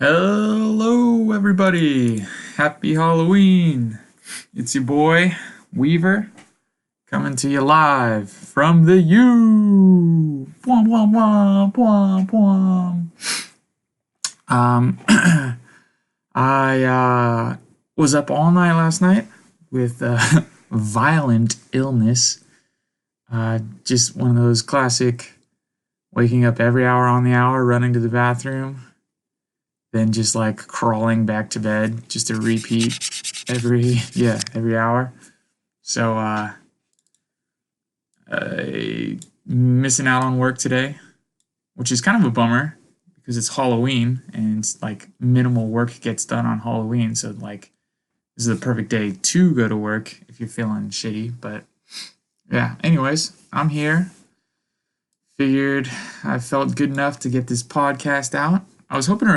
Hello, everybody. Happy Halloween. It's your boy, Weaver, coming to you live from the U. Bwom, bwom, bwom, bwom, bwom. I was up all night last night with violent illness. Just one of those classic waking up every hour on the hour, running to the bathroom, then just like crawling back to bed just to repeat every hour. So missing out on work today, which is kind of a bummer because it's Halloween and like minimal work gets done on Halloween. So like this is the perfect day to go to work if you're feeling shitty. But yeah, anyways, I'm here. Figured I felt good enough to get this podcast out. I was hoping to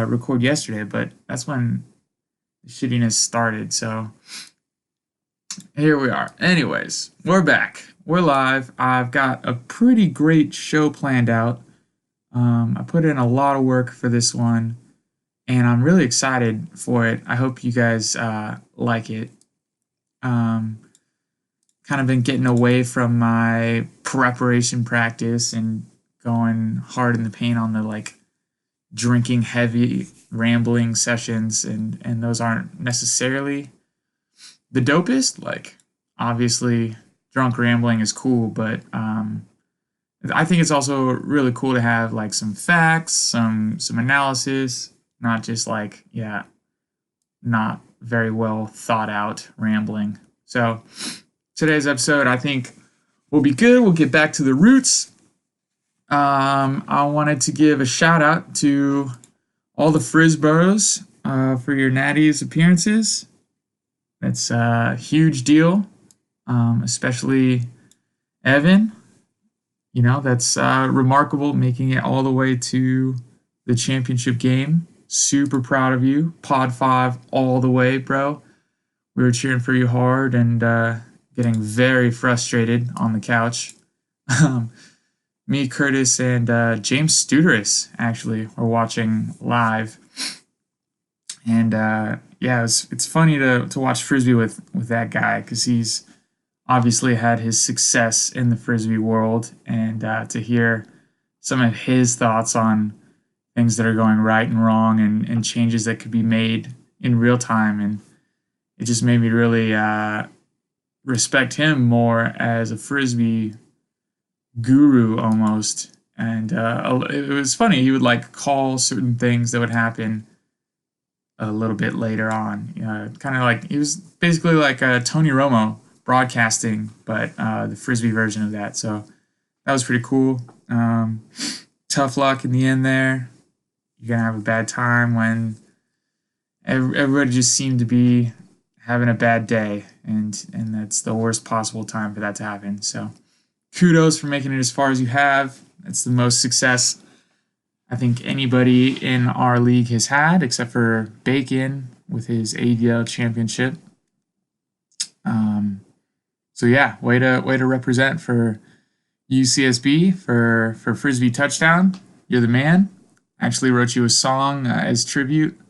record yesterday, but that's when the shittiness started. So here we are. Anyways, we're back. We're live. I've got a pretty great show planned out. I put in a lot of work for this one, and I'm really excited for it. I hope you guys like it. Kind of been getting away from my preparation practice and going hard in the paint on the like drinking heavy rambling sessions, and those aren't necessarily the dopest. Like obviously drunk rambling is cool, but I think it's also really cool to have like some facts, some analysis, not just like not very well thought out rambling. So today's episode, I think, will be good. We'll get back to the roots. I wanted to give a shout out to all the Frisboros for your Natty's appearances. That's a huge deal, especially Evan. You know, that's remarkable, making it all the way to the championship game. Super proud of you. Pod 5 all the way, bro. We were cheering for you hard and getting very frustrated on the couch. Me, Curtis, and James Studeris actually were watching live. And it's funny to watch Frisbee with that guy because he's obviously had his success in the Frisbee world, and to hear some of his thoughts on things that are going right and wrong and changes that could be made in real time. And it just made me really respect him more as a Frisbee guru almost. And it was funny. He would like call certain things that would happen a little bit later on. Kind of like he was basically like Tony Romo broadcasting, but the Frisbee version of that. So that was pretty cool. Tough luck in the end there. You're gonna have a bad time when everybody just seemed to be having a bad day, and that's the worst possible time for that to happen. So kudos for making it as far as you have. That's the most success I think anybody in our league has had, except for Bacon with his ADL championship. So yeah, way to represent for UCSB for Frisbee touchdown. You're the man. I actually wrote you a song as tribute,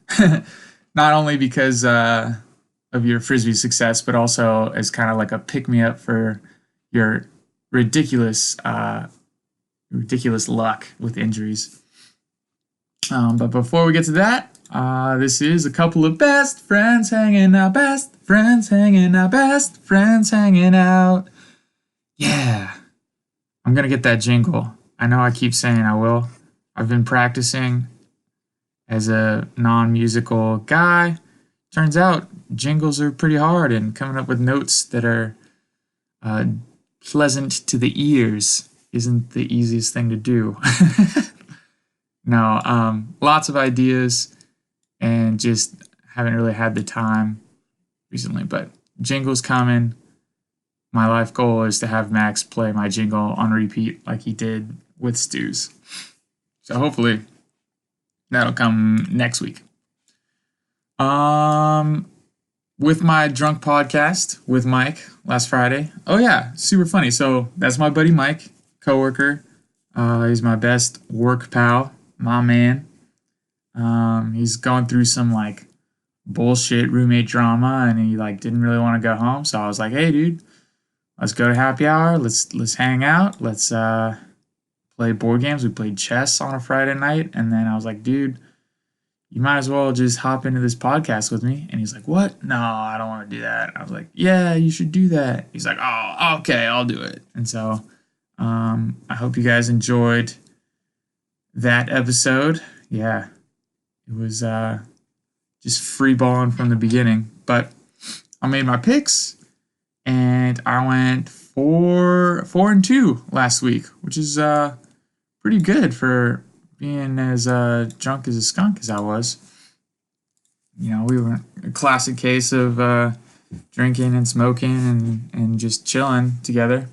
not only because of your Frisbee success, but also as kind of like a pick me up for your ridiculous luck with injuries. But before we get to that, this is a couple of best friends hanging out, best friends hanging out, best friends hanging out. Yeah, I'm gonna get that jingle. I know I keep saying I will. I've been practicing as a non-musical guy. Turns out jingles are pretty hard, and coming up with notes that are pleasant to the ears isn't the easiest thing to do. No, lots of ideas and just haven't really had the time recently, but jingles coming. My life goal is to have Max play my jingle on repeat like he did with Stu's. So hopefully that'll come next week. With my drunk podcast with Mike last Friday. Oh yeah, super funny. So that's my buddy Mike, coworker. He's my best work pal, my man. He's going through some like bullshit roommate drama, and he like didn't really want to go home. So I was like, "Hey, dude, let's go to happy hour. Let's hang out. Let's play board games." We played chess on a Friday night, and then I was like, "Dude, you might as well just hop into this podcast with me." And he's like, "What? No, I don't want to do that." I was like, "Yeah, you should do that." He's like, "Oh, okay, I'll do it." And so I hope you guys enjoyed that episode. Yeah, it was just free balling from the beginning. But I made my picks, and I went 4-2 last week, which is pretty good for being as drunk as a skunk as I was. You know, we were a classic case of drinking and smoking and just chilling together.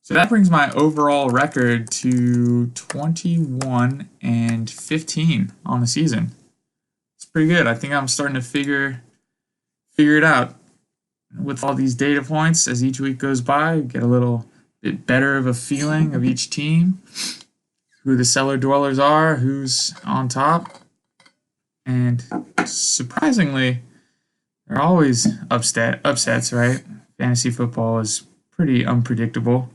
So that brings my overall record to 21-15 on the season. It's pretty good. I think I'm starting to figure it out with all these data points as each week goes by. Get a little bit better of a feeling of each team, who the cellar dwellers are, who's on top. And surprisingly, there are always upsets, right? Fantasy football is pretty unpredictable.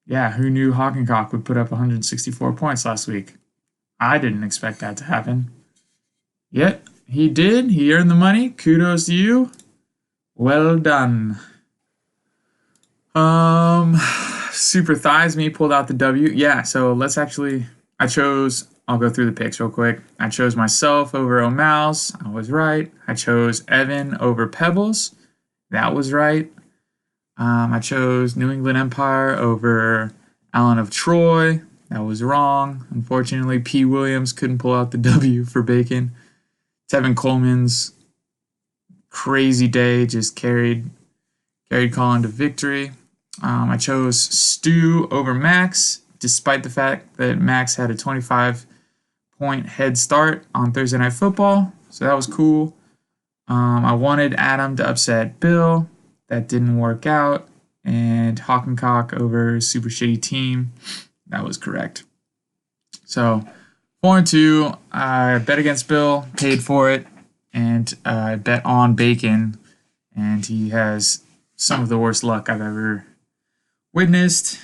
Yeah, who knew Hockencock would put up 164 points last week? I didn't expect that to happen. Yet, he did. He earned the money. Kudos to you. Well done. Super Thighs Me pulled out the W. Yeah, so I'll go through the picks real quick. I chose myself over O'Mouse. I was right. I chose Evan over Pebbles. That was right. I chose New England Empire over Allen of Troy. That was wrong. Unfortunately, P. Williams couldn't pull out the W for Bacon. Tevin Coleman's crazy day just carried Colin to victory. I chose Stu over Max, despite the fact that Max had a 25-point head start on Thursday Night Football. So that was cool. I wanted Adam to upset Bill. That didn't work out. And Hockencock over Super Shitty Team. That was correct. So 4-2. I bet against Bill, paid for it, and I bet on Bacon, and he has some of the worst luck I've ever witnessed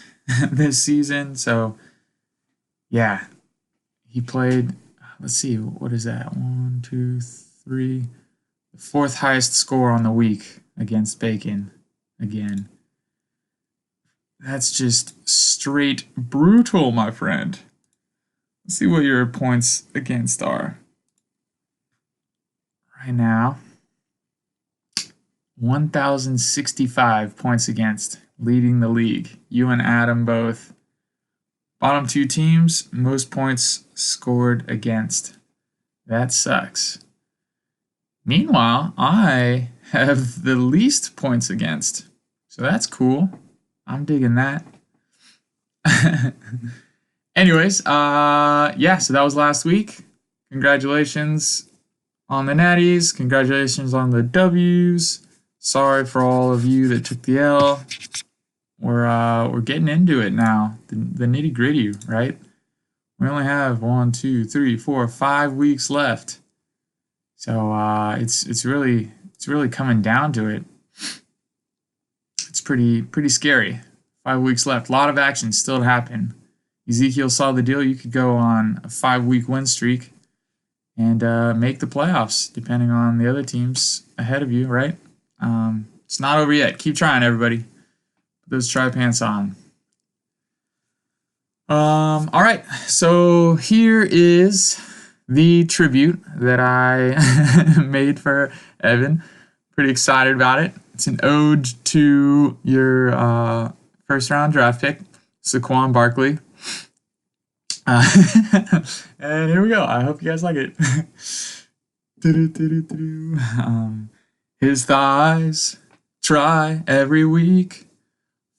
this season. So yeah, he played, let's see, what is that? 1, 2, 3. The fourth highest score on the week against Bacon again. That's just straight brutal, my friend. Let's see what your points against are. Right now, 1,065 points against, leading the league. You and Adam both. Bottom two teams, most points scored against. That sucks. Meanwhile, I have the least points against. So that's cool. I'm digging that. Anyways, so that was last week. Congratulations on the natties. Congratulations on the W's. Sorry for all of you that took the L. We're getting into it now. The nitty gritty, right? We only have 5 weeks left. So it's really coming down to it. It's pretty scary. 5 weeks left. A lot of action still to happen. Ezekiel saw the deal. You could go on a 5-week win streak and make the playoffs, depending on the other teams ahead of you, right? It's not over yet. Keep trying, everybody. Put those tri-pants on. All right. So here is the tribute that I made for Evan. Pretty excited about it. It's an ode to your first-round draft pick, Saquon Barkley. And here we go. I hope you guys like it. His thighs try every week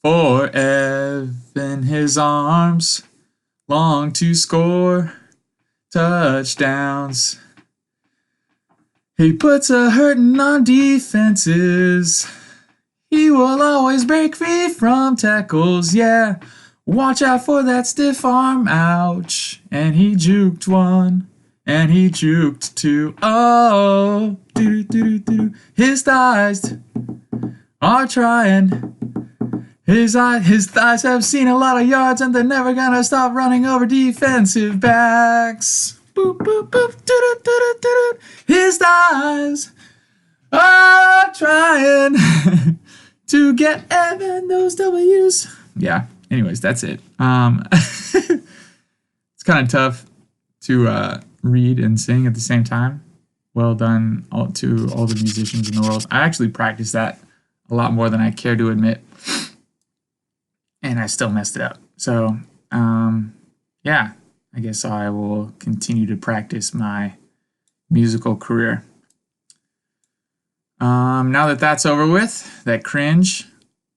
for Evan. His arms long to score touchdowns. He puts a hurtin' on defenses. He will always break free from tackles, yeah. Watch out for that stiff arm, ouch. And he juked one, and he juked two. Oh, do. His thighs are trying. His thighs have seen a lot of yards, and they're never gonna stop running over defensive backs. Boop, boop, boop, doo. His thighs are trying to get Evan those W's. Yeah. Anyways, that's it. It's kind of tough to read and sing at the same time. Well done to all the musicians in the world. I actually practiced that a lot more than I care to admit, and I still messed it up. So, yeah, I guess I will continue to practice my musical career. Now that that's over with, that cringe,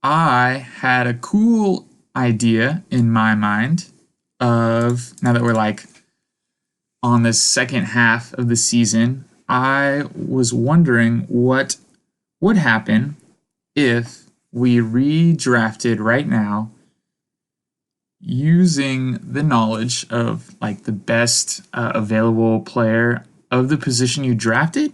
I had a cool idea in my mind of, now that we're like on the second half of the season, I was wondering what would happen if we redrafted right now using the knowledge of like the best available player of the position you drafted,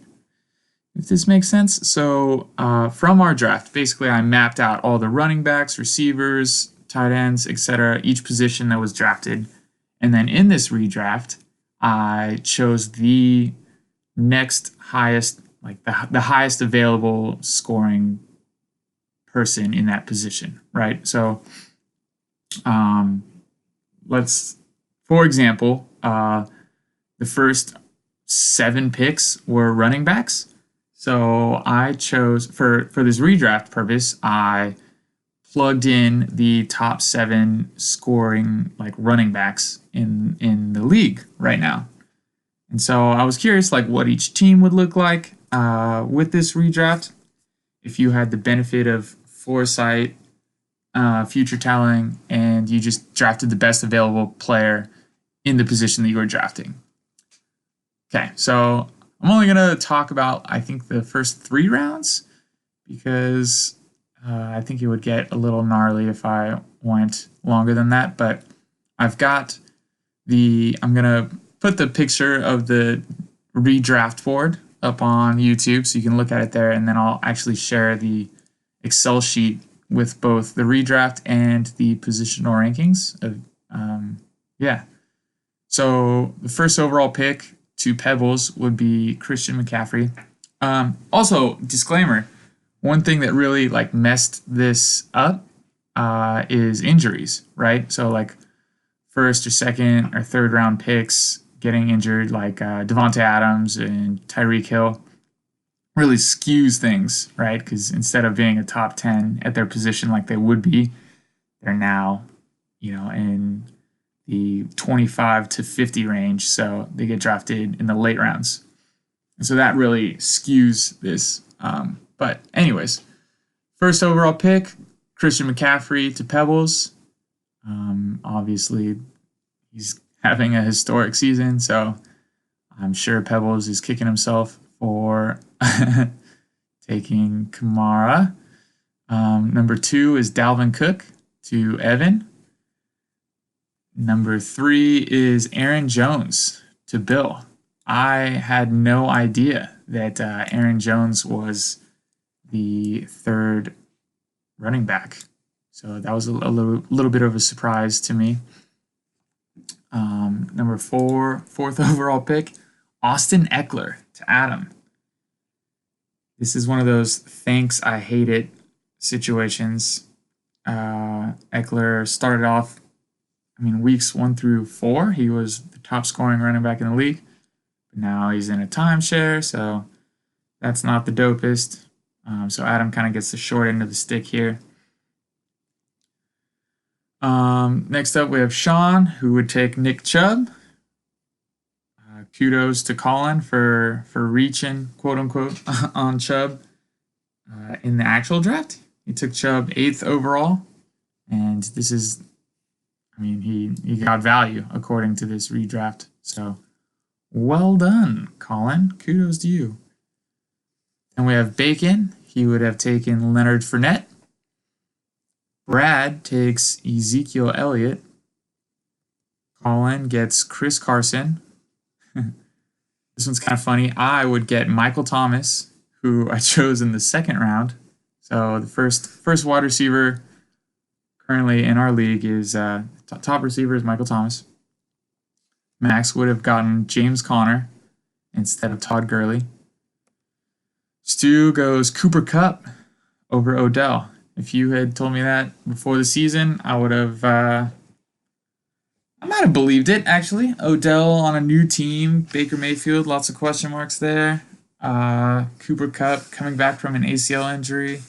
if this makes sense. So from our draft, basically I mapped out all the running backs, receivers, tight ends, etc., each position that was drafted. And then in this redraft, I chose the next highest, like the highest available scoring person in that position, right? So let's, for example, the first 7 picks were running backs. So I chose, for this redraft purpose, I plugged in the top 7 scoring like running backs in the league right now. And so I was curious like what each team would look like with this redraft. If you had the benefit of foresight, future talent, and you just drafted the best available player in the position that you were drafting. Okay, so I'm only going to talk about, I think, the first 3 rounds because I think it would get a little gnarly if I went longer than that. But I've got I'm going to put the picture of the redraft board up on YouTube so you can look at it there, and then I'll actually share the Excel sheet with both the redraft and the positional rankings. Yeah. So the first overall pick to Pebbles would be Christian McCaffrey. Also, disclaimer, one thing that really like messed this up is injuries, right? So like first or second or third round picks getting injured, like Devontae Adams and Tyreek Hill, really skews things, right? Because instead of being a top 10 at their position like they would be, they're now, in the 25 to 50 range. So they get drafted in the late rounds. And so that really skews this. But anyways, first overall pick, Christian McCaffrey to Pebbles. Obviously, he's having a historic season, so I'm sure Pebbles is kicking himself for taking Kamara. Number 2 is Dalvin Cook to Evan. Number 3 is Aaron Jones to Bill. I had no idea that Aaron Jones was the 3rd running back. So that was a little bit of a surprise to me. Number 4, 4th overall pick, Austin Eckler to Adam. This is one of those thanks I hate it situations. Eckler started off, weeks 1 through 4, he was the top scoring running back in the league. But now he's in a timeshare, so that's not the dopest. So Adam kind of gets the short end of the stick here. Next up, we have Sean, who would take Nick Chubb. Kudos to Colin for reaching, quote unquote, on Chubb in the actual draft. He took Chubb 8th overall, and this is, he got value according to this redraft. So well done, Colin. Kudos to you. And we have Bacon. He would have taken Leonard Fournette. Brad takes Ezekiel Elliott. Colin gets Chris Carson. This one's kind of funny. I would get Michael Thomas, who I chose in the second round. So the first wide receiver currently in our league is top receiver is Michael Thomas. Max would have gotten James Conner instead of Todd Gurley. Stu goes Cooper Kupp over Odell. If you had told me that before the season, I would have. I might have believed it actually. Odell on a new team, Baker Mayfield, lots of question marks there. Cooper Kupp coming back from an ACL injury.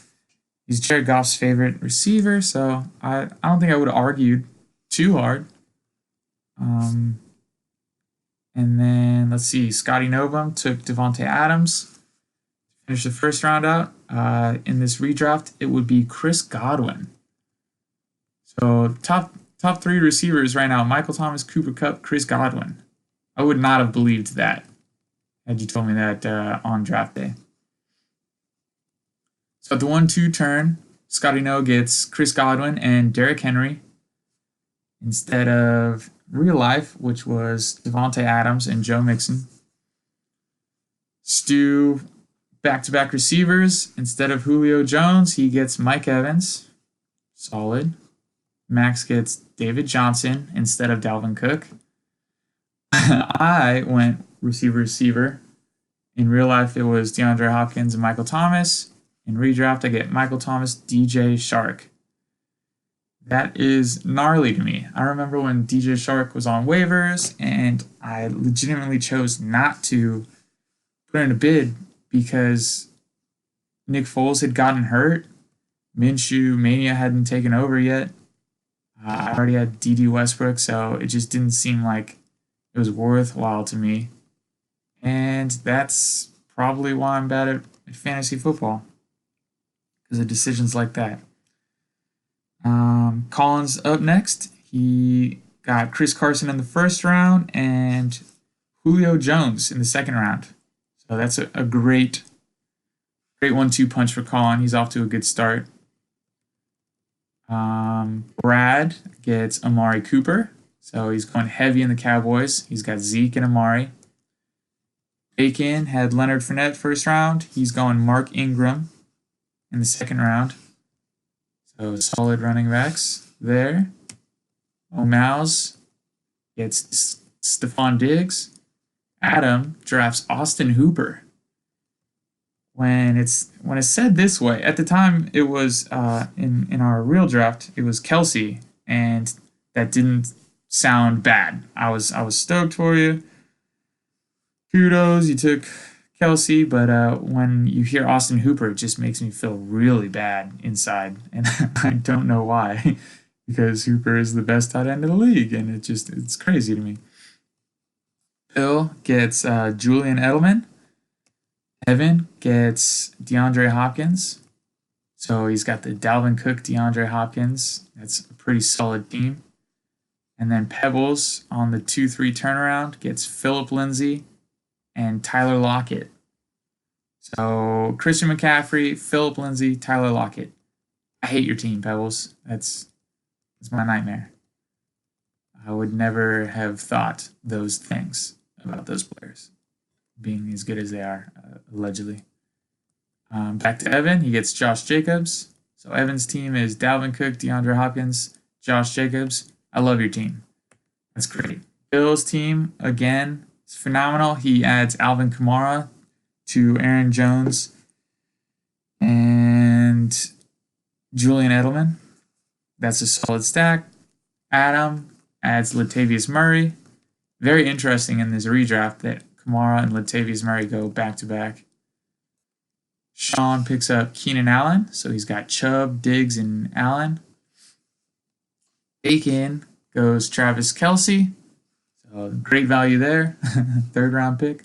He's Jared Goff's favorite receiver, so I don't think I would have argued too hard. And then let's see, Scotty Novum took Devontae Adams. Finish the first round out. In this redraft, it would be Chris Godwin. So top three receivers right now: Michael Thomas, Cooper Kupp, Chris Godwin. I would not have believed that had you told me that on draft day. So at the 1-2 turn, Scotty No gets Chris Godwin and Derrick Henry instead of real life, which was Devontae Adams and Joe Mixon. Stu, back-to-back receivers. Instead of Julio Jones, he gets Mike Evans. Solid. Max gets David Johnson instead of Dalvin Cook. I went receiver. In real life, it was DeAndre Hopkins and Michael Thomas. In redraft, I get Michael Thomas, DJ Shark. That is gnarly to me. I remember when DJ Shark was on waivers, and I legitimately chose not to put in a bid because Nick Foles had gotten hurt. Minshew Mania hadn't taken over yet. I already had D.D. Westbrook, so it just didn't seem like it was worthwhile to me. And that's probably why I'm bad at fantasy football, because of decisions like that. Colin's up next. He got Chris Carson in the first round and Julio Jones in the second round. So that's a great 1-2 punch for Colin. He's off to a good start. Brad gets Amari Cooper. So he's going heavy in the Cowboys. He's got Zeke and Amari. Bacon had Leonard Fournette first round. He's going Mark Ingram in the second round. So solid running backs there. O'Mouse gets Stephon Diggs. Adam drafts Austin Hooper. When it's said this way, at the time it was in our real draft, it was Kelsey, and that didn't sound bad. I was stoked for you. Kudos, you took Kelsey, but when you hear Austin Hooper, it just makes me feel really bad inside, and I don't know why, because Hooper is the best tight end of the league, and it's crazy to me. Bill gets Julian Edelman. Evan gets DeAndre Hopkins. So he's got the Dalvin Cook, DeAndre Hopkins. That's a pretty solid team. And then Pebbles on the 2-3 turnaround gets Phillip Lindsay and Tyler Lockett. So Christian McCaffrey, Phillip Lindsay, Tyler Lockett. I hate your team, Pebbles. That's my nightmare. I would never have thought those things about those players being as good as they are, allegedly. Back to Evan. He gets Josh Jacobs. So Evan's team is Dalvin Cook, DeAndre Hopkins, Josh Jacobs. I love your team. That's great. Bill's team, again, is phenomenal. He adds Alvin Kamara to Aaron Jones and Julian Edelman. That's a solid stack. Adam adds Latavius Murray. Very interesting in this redraft that Kamara and Latavius Murray go back-to-back. Sean picks up Keenan Allen, so he's got Chubb, Diggs, and Allen. Bacon goes Travis Kelce, so great value there, third-round pick.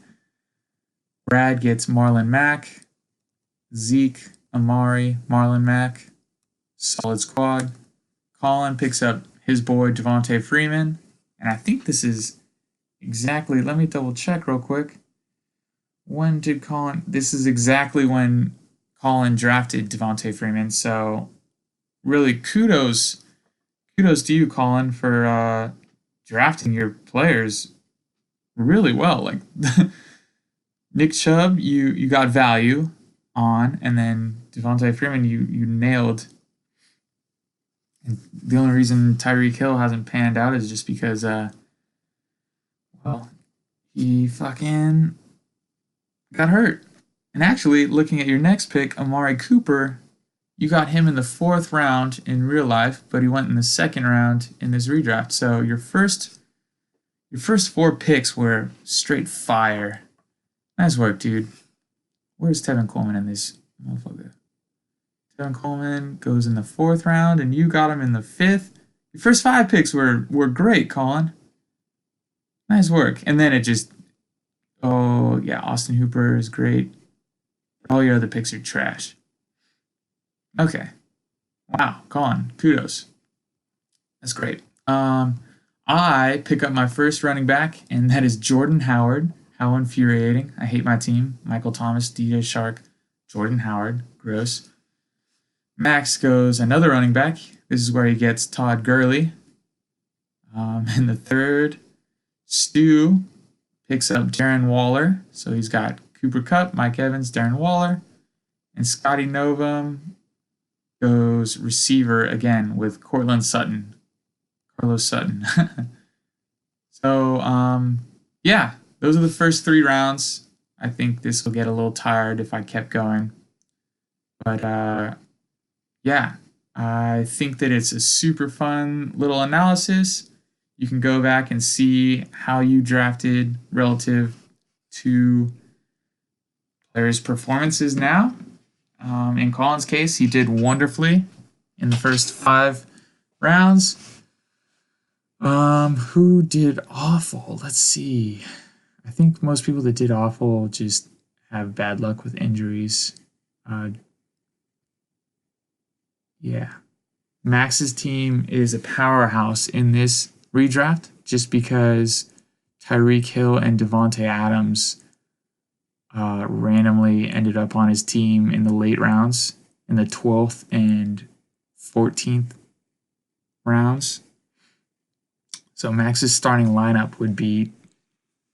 Brad gets Marlon Mack. Zeke, Amari, Marlon Mack, solid squad. Colin picks up his boy Devontae Freeman, and I think this is exactly, let me double check real quick. When did Colin, this is exactly when Colin drafted Devontae Freeman. So really kudos to you, Colin, for drafting your players really well. Like Nick Chubb, you got value on, and then Devontae Freeman, you nailed. And the only reason Tyreek Hill hasn't panned out is just because, well, he fucking got hurt. And actually, looking at your next pick, Amari Cooper, you got him in the 4th round in real life, but he went in the 2nd round in this redraft. So your first 4 picks were straight fire. Nice work, dude. Where's Tevin Coleman in this motherfucker? Tevin Coleman goes in the 4th round, and you got him in the 5th. Your first 5 picks were great, Colin. Nice work. And then it just, oh yeah, Austin Hooper is great. All your other picks are trash. Okay. Wow, Colin, kudos. That's great. I pick up my first running back, and that is Jordan Howard. How infuriating. I hate my team. Michael Thomas, DJ Shark, Jordan Howard. Gross. Max goes another running back. This is where he gets Todd Gurley. In the 3rd, Stu picks up Darren Waller. So he's got Cooper Kupp, Mike Evans, Darren Waller. And Scotty Novum goes receiver again with Cortland Sutton. Carlos Sutton. So, yeah, those are the first 3 rounds. I think this will get a little tired if I kept going. But, yeah, I think that it's a super fun little analysis. You can go back and see how you drafted relative to players' performances now. In Colin's case, he did wonderfully in the first 5 rounds. Who did awful? Let's see. I think most people that did awful just have bad luck with injuries. Yeah. Max's team is a powerhouse in this redraft just because Tyreek Hill and Devontae Adams randomly ended up on his team in the late rounds, in the 12th and 14th rounds. So Max's starting lineup would be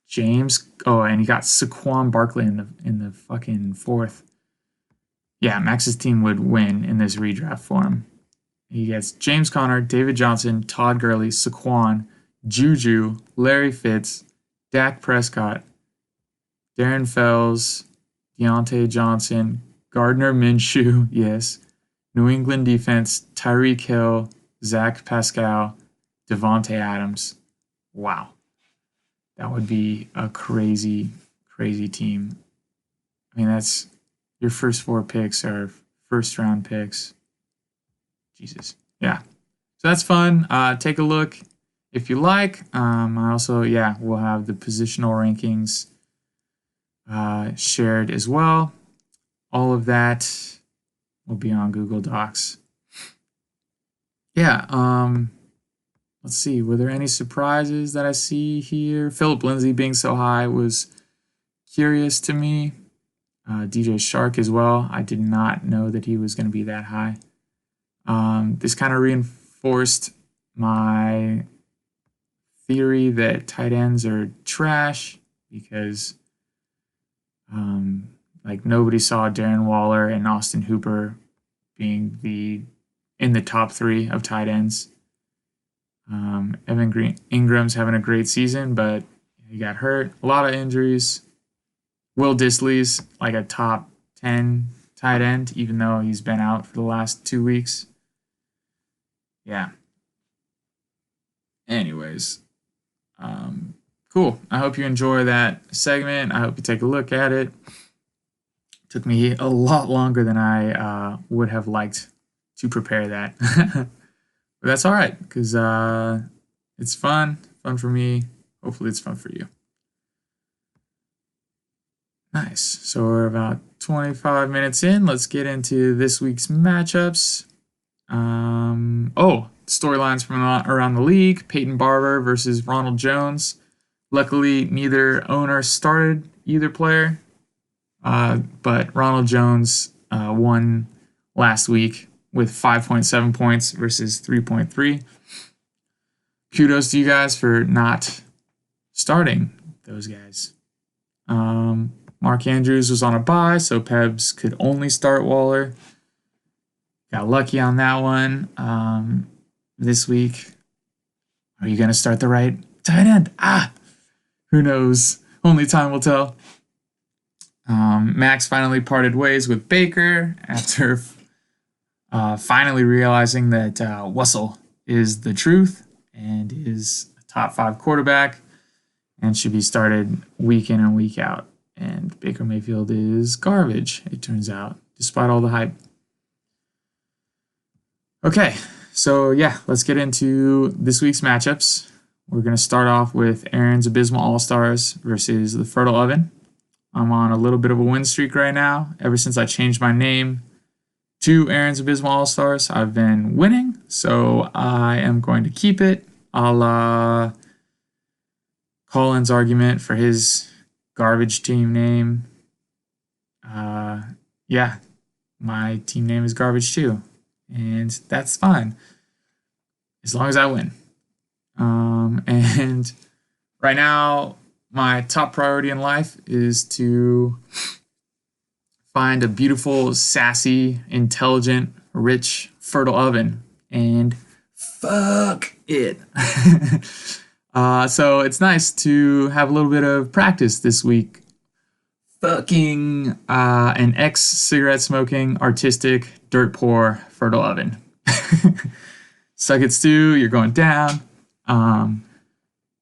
James. Oh, and he got Saquon Barkley in the fucking 4th. Yeah, Max's team would win in this redraft for him. He gets James Conner, David Johnson, Todd Gurley, Saquon, Juju, Larry Fitz, Dak Prescott, Darren Fells, Deontay Johnson, Gardner Minshew, yes, New England defense, Tyreek Hill, Zach Pascal, Devontae Adams. Wow. That would be a crazy, crazy team. I mean, that's your first 4 picks are first round picks. Jesus. Yeah. So that's fun. Take a look if you like. I also, yeah, we'll have the positional rankings shared as well. All of that will be on Google Docs. Yeah. Let's see. Were there any surprises that I see here? Philip Lindsay being so high was curious to me. DJ Shark as well. I did not know that he was going to be that high. This kind of reinforced my theory that tight ends are trash because like nobody saw Darren Waller and Austin Hooper being in the top 3 of tight ends. Ingram's having a great season, but he got hurt. A lot of injuries. Will Dissly's like a top 10 tight end, even though he's been out for the last 2 weeks. Yeah. Anyways, cool. I hope you enjoy that segment. I hope you take a look at it. Took me a lot longer than I would have liked to prepare that. But that's all right, because it's fun for me. Hopefully it's fun for you. Nice. So we're about 25 minutes in. Let's get into this week's matchups. Storylines from around the league. Peyton Barber versus Ronald Jones. Luckily, neither owner started either player. But Ronald Jones won last week with 5.7 points versus 3.3. Kudos to you guys for not starting those guys. Mark Andrews was on a bye, so Pebs could only start Waller. Got lucky on that one. This week, are you going to start the right tight end? Who knows? Only time will tell. Max finally parted ways with Baker after finally realizing that Wussel is the truth and is a top 5 quarterback and should be started week in and week out. And Baker Mayfield is garbage, it turns out, despite all the hype. Okay, so yeah, let's get into this week's matchups. We're going to start off with Aaron's Abysmal All-Stars versus the Fertile Oven. I'm on a little bit of a win streak right now. Ever since I changed my name to Aaron's Abysmal All-Stars, I've been winning, so I am going to keep it. I'll Colin's argument for his garbage team name. Yeah, my team name is garbage too, and that's fine as long as I win. And right now, my top priority in life is to find a beautiful, sassy, intelligent, rich, fertile oven and fuck it. So it's nice to have a little bit of practice this week. Fucking an ex-cigarette smoking, artistic, dirt poor, fertile oven. Suck it, Stu. You're going down.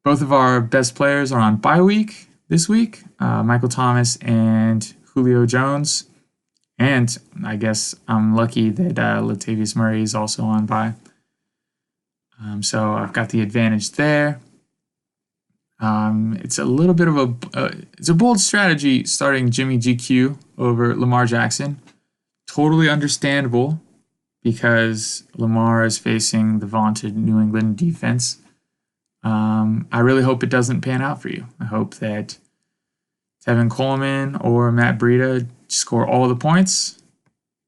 Both of our best players are on bye week this week. Michael Thomas and Julio Jones. And I guess I'm lucky that Latavius Murray is also on bye. So I've got the advantage there. It's a little bit of it's a bold strategy starting Jimmy GQ over Lamar Jackson. Totally understandable because Lamar is facing the vaunted New England defense. I really hope it doesn't pan out for you. I hope that Tevin Coleman or Matt Breida score all the points.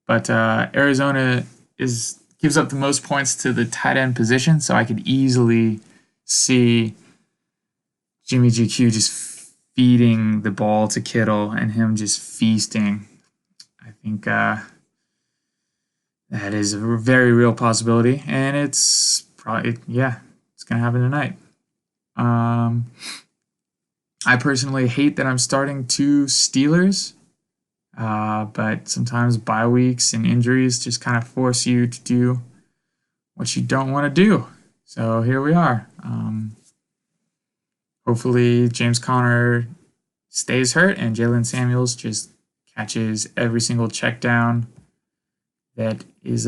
But Arizona gives up the most points to the tight end position, so I could easily see Jimmy GQ just feeding the ball to Kittle and him just feasting. I think that is a very real possibility, and it's probably, it's going to happen tonight. I personally hate that I'm starting 2 Steelers, but sometimes bye weeks and injuries just kind of force you to do what you don't want to do. So here we are. Hopefully James Conner stays hurt and Jalen Samuels just catches every single check down that is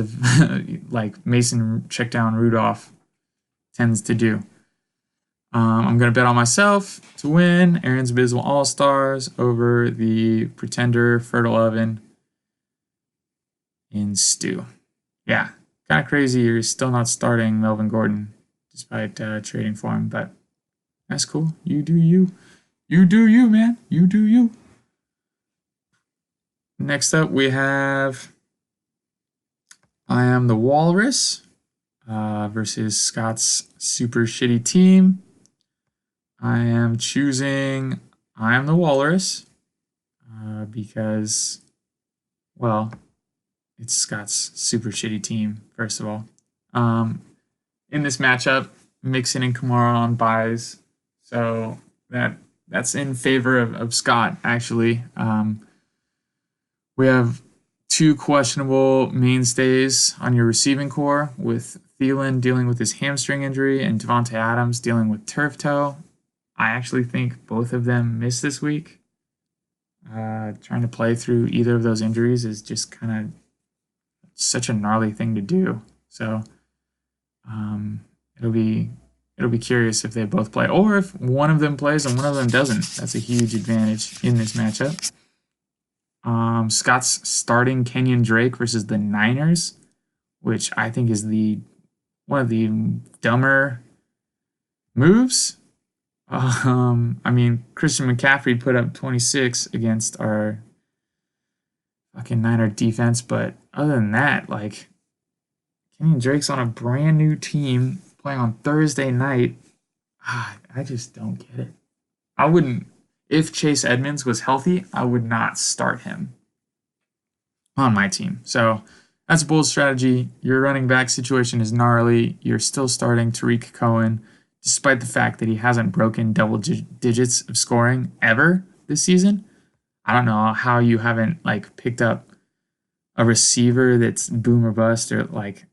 like Mason check down Rudolph tends to do. I'm going to bet on myself to win Aaron's Abysmal All-Stars over the Pretender Fertile Oven in Stu. Yeah, kind of crazy you're still not starting Melvin Gordon despite trading for him, but that's cool. You do you. You do you, man. You do you. Next up, we have I Am the Walrus versus Scott's super shitty team. I am choosing I Am the Walrus because, well, it's Scott's super shitty team, first of all. In this matchup, Mixon and Kamara on buys, so that's in favor of Scott, actually. We have 2 questionable mainstays on your receiving core, with Thielen dealing with his hamstring injury and Devontae Adams dealing with turf toe. I actually think both of them missed this week. Trying to play through either of those injuries is just kind of such a gnarly thing to do. So it'll be curious if they both play, or if one of them plays and one of them doesn't. That's a huge advantage in this matchup. Scott's starting Kenyon Drake versus the Niners, which I think is one of the dumber moves. I mean, Christian McCaffrey put up 26 against our fucking Niner defense, but other than that, like, Kenyon Drake's on a brand new team playing on Thursday night. I just don't get it. I wouldn't, if Chase Edmonds was healthy, I would not start him on my team. So that's a bold strategy. Your running back situation is gnarly. You're still starting Tariq Cohen, despite the fact that he hasn't broken double digits of scoring ever this season. I don't know how you haven't like picked up a receiver that's boom or bust, or like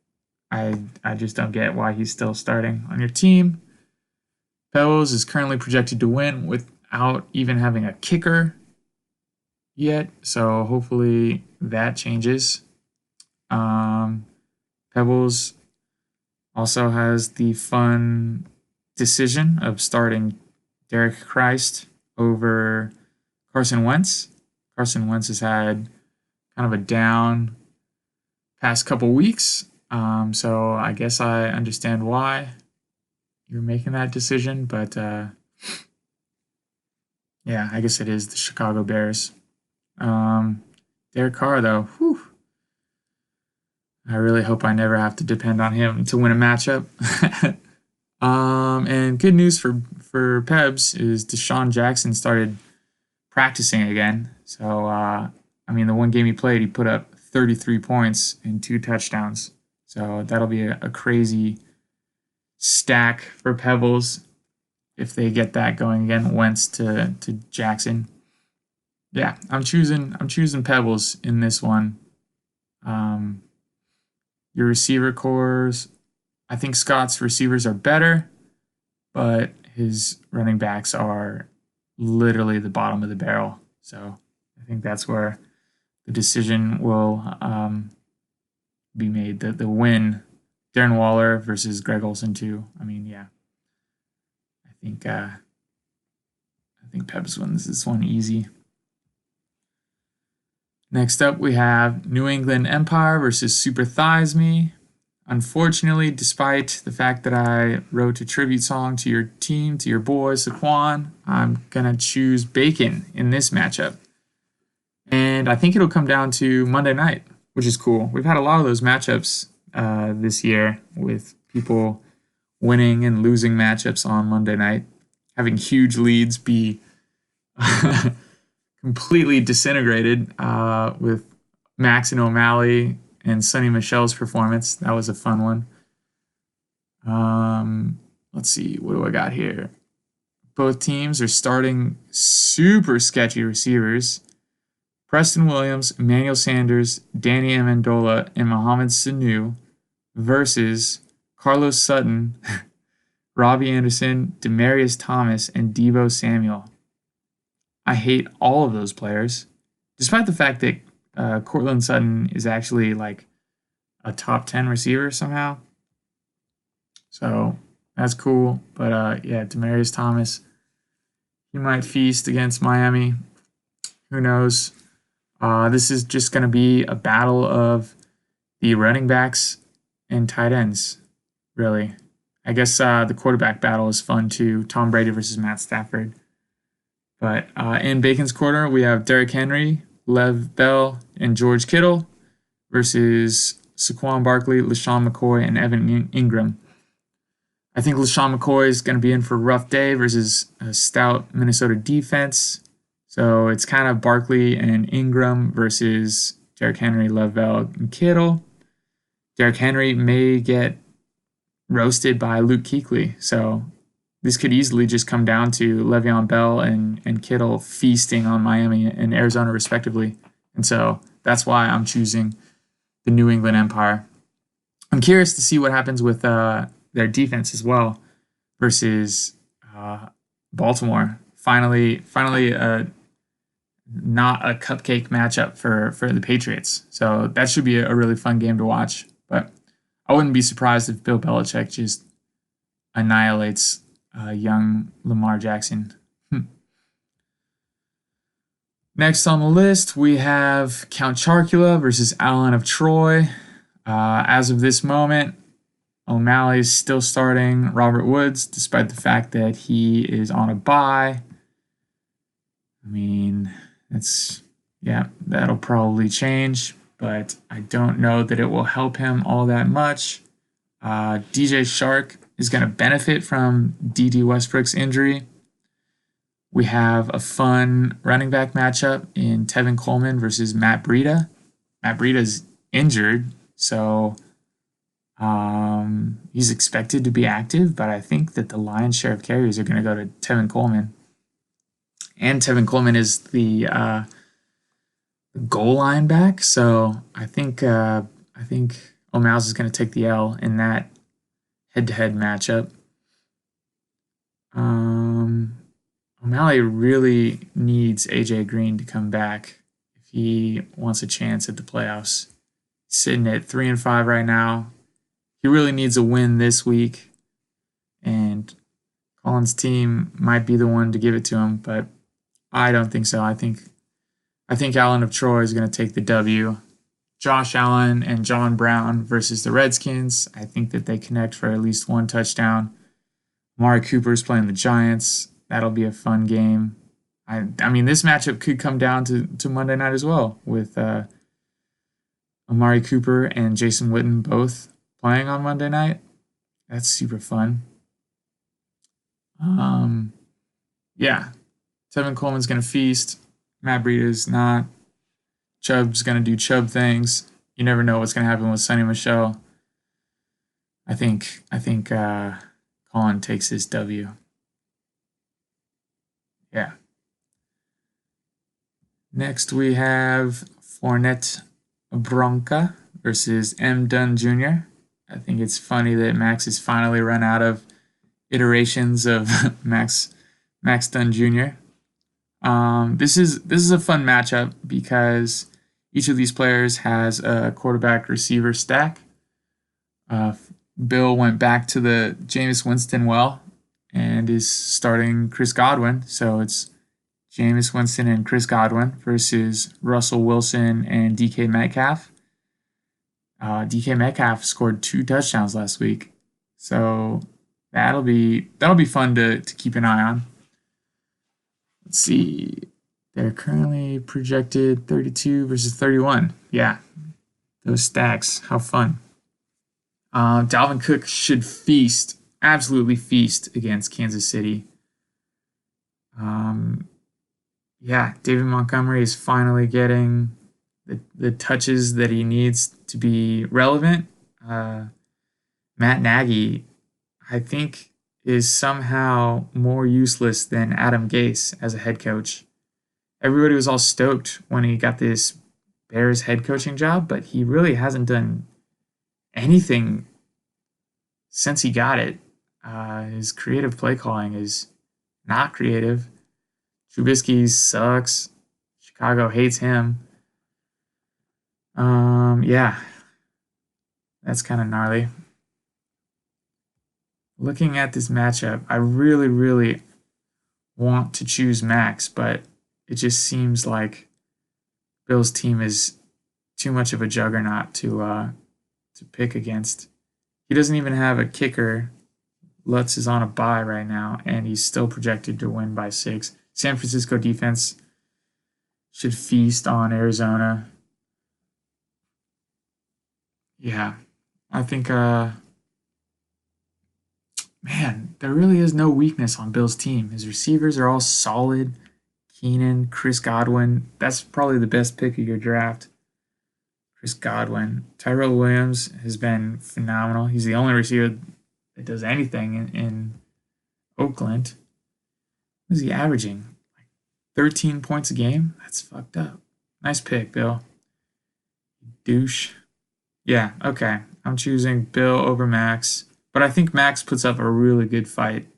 I just don't get why he's still starting on your team. Pebbles is currently projected to win without even having a kicker yet, so hopefully that changes. Um, Pebbles also has the fun decision of starting Derek Christ over Carson Wentz. Carson Wentz has had kind of a down past couple weeks, so I guess I understand why you're making that decision, but yeah, I guess it is the Chicago Bears. Derek Carr, though, whew, I really hope I never have to depend on him to win a matchup. And good news for Pebs is Deshaun Jackson started practicing again. So I mean, the one game he played, he put up 33 points and 2 touchdowns. So that'll be a crazy stack for Pebbles if they get that going again. Wentz to Jackson. Yeah, I'm choosing Pebbles in this one. Your receiver cores, I think Scott's receivers are better, but his running backs are literally the bottom of the barrel. So I think that's where the decision will be made. The win, Darren Waller versus Greg Olsen too. I mean, yeah, I think Peps wins this one easy. Next up, we have New England Empire versus Super Thighs Me. Unfortunately, despite the fact that I wrote a tribute song to your team, to your boy, Saquon, I'm going to choose Bacon in this matchup. And I think it'll come down to Monday night, which is cool. We've had a lot of those matchups this year with people winning and losing matchups on Monday night, having huge leads be completely disintegrated with Max and O'Malley and Sonny Michel's performance. That was a fun one. Let's see, what do I got here? Both teams are starting super sketchy receivers. Preston Williams, Emmanuel Sanders, Danny Amendola, and Mohamed Sanu versus Carlos Sutton, Robbie Anderson, Demarius Thomas, and Deebo Samuel. I hate all of those players, despite the fact that Cortland Sutton is actually like a top 10 receiver somehow. So that's cool. But yeah, Demarius Thomas, he might feast against Miami. Who knows? This is just going to be a battle of the running backs and tight ends, really. I guess the quarterback battle is fun too. Tom Brady versus Matt Stafford. But in Bacon's corner, we have Derrick Henry, Lev Bell, and George Kittle versus Saquon Barkley, LaShawn McCoy, and Evan Ingram. I think LaShawn McCoy is going to be in for a rough day versus a stout Minnesota defense. So it's kind of Barkley and Ingram versus Derrick Henry, Lev Bell, and Kittle. Derrick Henry may get roasted by Luke Kuechly. So this could easily just come down to Le'Veon Bell and Kittle feasting on Miami and Arizona, respectively. And so that's why I'm choosing the New England Empire. I'm curious to see what happens with their defense as well versus Baltimore. Finally, not a cupcake matchup for the Patriots. So that should be a really fun game to watch. But I wouldn't be surprised if Bill Belichick just annihilates young Lamar Jackson. Next on the list, we have Count Chocula versus Allen of Troy. As of this moment, O'Malley is still starting Robert Woods, despite the fact that he is on a bye. I mean, that'll probably change. but I don't know that it will help him all that much. DJ Shark is going to benefit from D.D. Westbrook's injury. We have a fun running back matchup in Tevin Coleman versus Matt Breida. Matt Breida's injured, so he's expected to be active, but I think that the lion's share of carries are going to go to Tevin Coleman. And Tevin Coleman is the goal line back, so I think O'Mouse is going to take the L in that head-to-head matchup. O'Malley really needs AJ Green to come back if he wants a chance at the playoffs. He's sitting at 3-5 right now. He really needs a win this week, and Collins' team might be the one to give it to him, but I don't think so. I think Allen of Troy is going to take the W. Josh Allen and John Brown versus the Redskins. I think that they connect for at least one touchdown. Amari Cooper's playing the Giants. That'll be a fun game. I mean, this matchup could come down to Monday night as well, with Amari Cooper and Jason Witten both playing on Monday night. That's super fun. Yeah. Tevin Coleman's going to feast. Matt Breida's not. Chubb's going to do Chubb things. You never know what's going to happen with Sonny Michel. I think Colin takes this W. Yeah. Next we have Fournette Bronca versus M. Dunn Jr. I think it's funny that Max has finally run out of iterations of Max Dunn Jr. This is a fun matchup because each of these players has a quarterback receiver stack. Bill went back to the Jameis Winston well and is starting Chris Godwin. So it's Jameis Winston and Chris Godwin versus Russell Wilson and DK Metcalf. DK Metcalf scored 2 touchdowns last week, so that'll be fun to keep an eye on. Let's see. They're currently projected 32 versus 31. Yeah, those stacks. How fun. Dalvin Cook should feast, absolutely feast against Kansas City. Yeah, David Montgomery is finally getting the touches that he needs to be relevant. Matt Nagy, I think, is somehow more useless than Adam Gase as a head coach. Everybody was all stoked when he got this Bears head coaching job, but he really hasn't done anything since he got it. His creative play calling is not creative. Trubisky sucks. Chicago hates him. Yeah, that's kind of gnarly. Looking at this matchup, I really, really want to choose Max, but it just seems like Bill's team is too much of a juggernaut to pick against. He doesn't even have a kicker. Lutz is on a bye right now, and he's still projected to win by 6. San Francisco defense should feast on Arizona. Yeah, I think, man, there really is no weakness on Bill's team. His receivers are all solid. Keenan, Chris Godwin, that's probably the best pick of your draft. Chris Godwin. Tyrell Williams has been phenomenal. He's the only receiver that does anything in Oakland. What is he averaging? Like 13 points a game? That's fucked up. Nice pick, Bill. Douche. Yeah, okay. I'm choosing Bill over Max, but I think Max puts up a really good fight.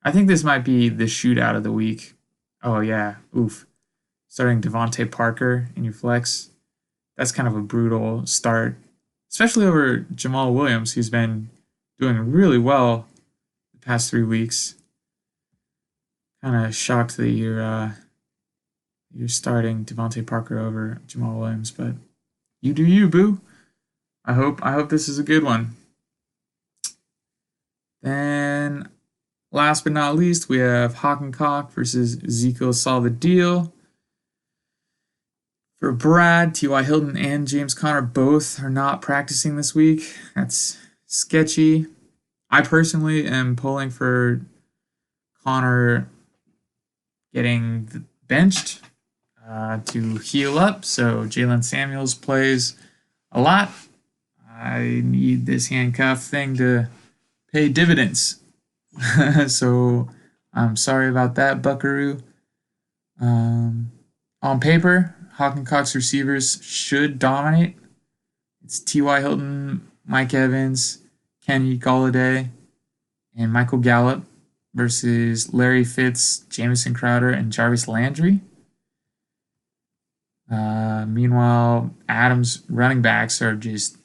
I think this might be the shootout of the week. Oh, yeah. Oof. Starting Devontae Parker in your flex. That's kind of a brutal start, especially over Jamal Williams, who's been doing really well the past 3 weeks. Kind of shocked that you're starting Devontae Parker over Jamal Williams, but you do you, boo. I hope this is a good one. Then, last but not least, we have Hawk and Cock versus Zico Solid Deal. For Brad, T.Y. Hilton and James Conner both are not practicing this week. That's sketchy. I personally am pulling for Conner getting benched to heal up, so Jalen Samuels plays a lot. I need this handcuff thing to pay dividends. So I'm sorry about that, Buckaroo. On paper, Hawk and Cox receivers should dominate. It's T.Y. Hilton, Mike Evans, Kenny Golladay, and Michael Gallup versus Larry Fitz, Jamison Crowder, and Jarvis Landry. Meanwhile, Adams' running backs are just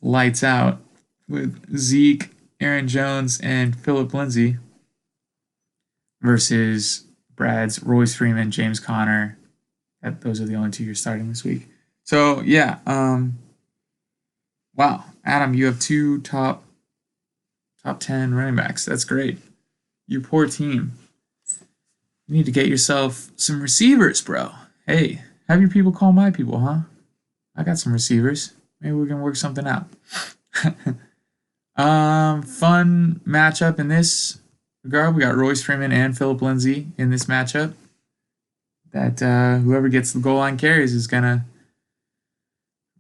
lights out with Zeke, Aaron Jones, and Philip Lindsay versus Brad's Royce Freeman, James Conner. Those are the only two you're starting this week. So yeah, wow, Adam, you have two top 10 running backs. That's great. Your poor team. You need to get yourself some receivers, bro. Hey, have your people call my people, huh? I got some receivers. Maybe we can work something out. Fun matchup in this regard. We got Royce Freeman and Philip Lindsay in this matchup. That whoever gets the goal line carries is gonna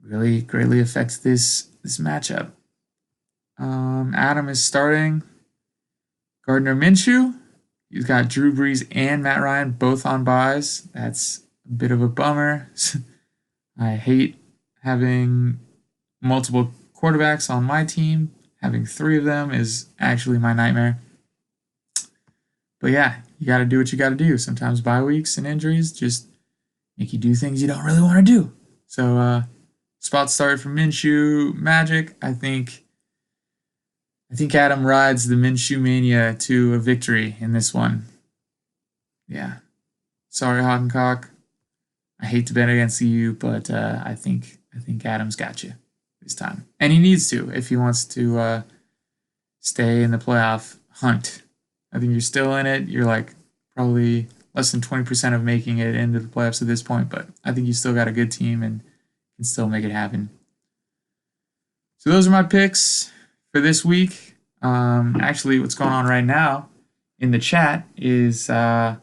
really greatly affect this matchup. Adam is starting Gardner Minshew. He's got Drew Brees and Matt Ryan both on buys. That's a bit of a bummer. I hate having multiple quarterbacks on my team. Having 3 of them is actually my nightmare. But yeah, you got to do what you got to do. Sometimes bye weeks and injuries just make you do things you don't really want to do. So spot start for Minshew Magic. I think Adam rides the Minshew mania to a victory in this one. Yeah. Sorry, Hottencock. I hate to bet against you, but I think Adam's got you this time. And he needs to if he wants to stay in the playoff hunt. I think you're still in it. You're like probably less than 20% of making it into the playoffs at this point, but I think you still got a good team and can still make it happen. So those are my picks for this week. Actually, what's going on right now in the chat is Adam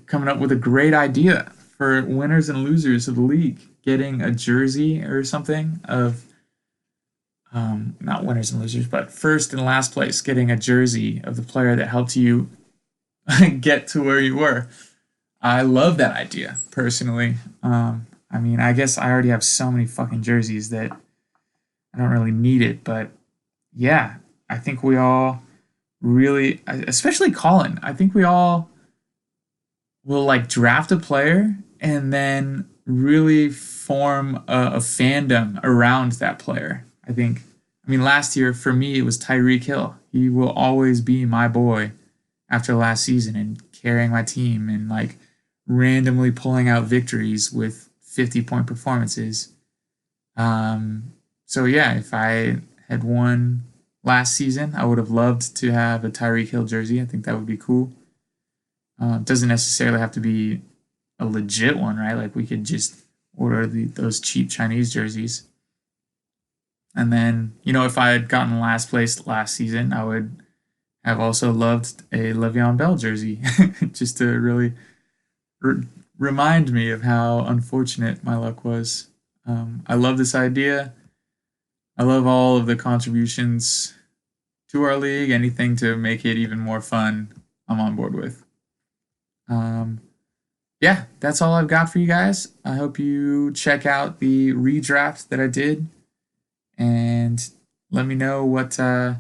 coming up with a great idea for winners and losers of the league, getting a jersey or something of not winners and losers, but first and last place, getting a jersey of the player that helped you get to where you were. I love that idea personally. I mean, I guess I already have so many fucking jerseys that I don't really need it, but yeah, I think we all really, especially Colin, I think we all will like draft a player and then really form a fandom around that player. I mean, last year for me, it was Tyreek Hill. He will always be my boy after last season and carrying my team and like randomly pulling out victories with 50-point performances. So yeah, if I had won last season, I would have loved to have a Tyreek Hill jersey. I think that would be cool. Doesn't necessarily have to be a legit one, right? Like we could just order those cheap Chinese jerseys. And then, if I had gotten last place last season, I would have also loved a Le'Veon Bell jersey just to really remind me of how unfortunate my luck was. I love this idea. I love all of the contributions to our league. Anything to make it even more fun, I'm on board with. Yeah, that's all I've got for you guys. I hope you check out the redraft that I did and let me know what you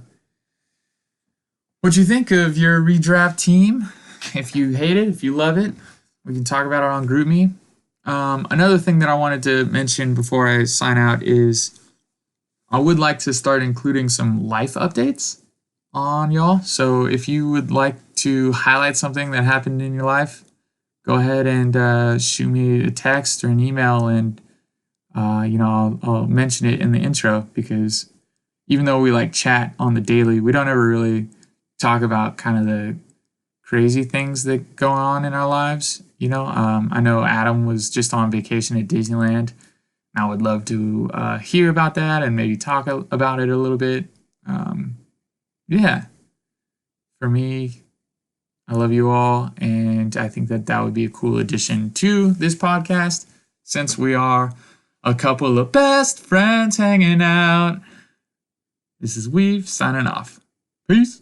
think of your redraft team. If you hate it, if you love it, we can talk about it on GroupMe. Another thing that I wanted to mention before I sign out is I would like to start including some life updates on y'all. So if you would like to highlight something that happened in your life, go ahead and shoot me a text or an email, and I'll mention it in the intro, because even though we like chat on the daily, we don't ever really talk about kind of the crazy things that go on in our lives. I know Adam was just on vacation at Disneyland. I would love to hear about that and maybe talk about it a little bit. Um, yeah, for me, I love you all, and I think that that would be a cool addition to this podcast since we are a couple of best friends hanging out. This is Weave signing off. Peace.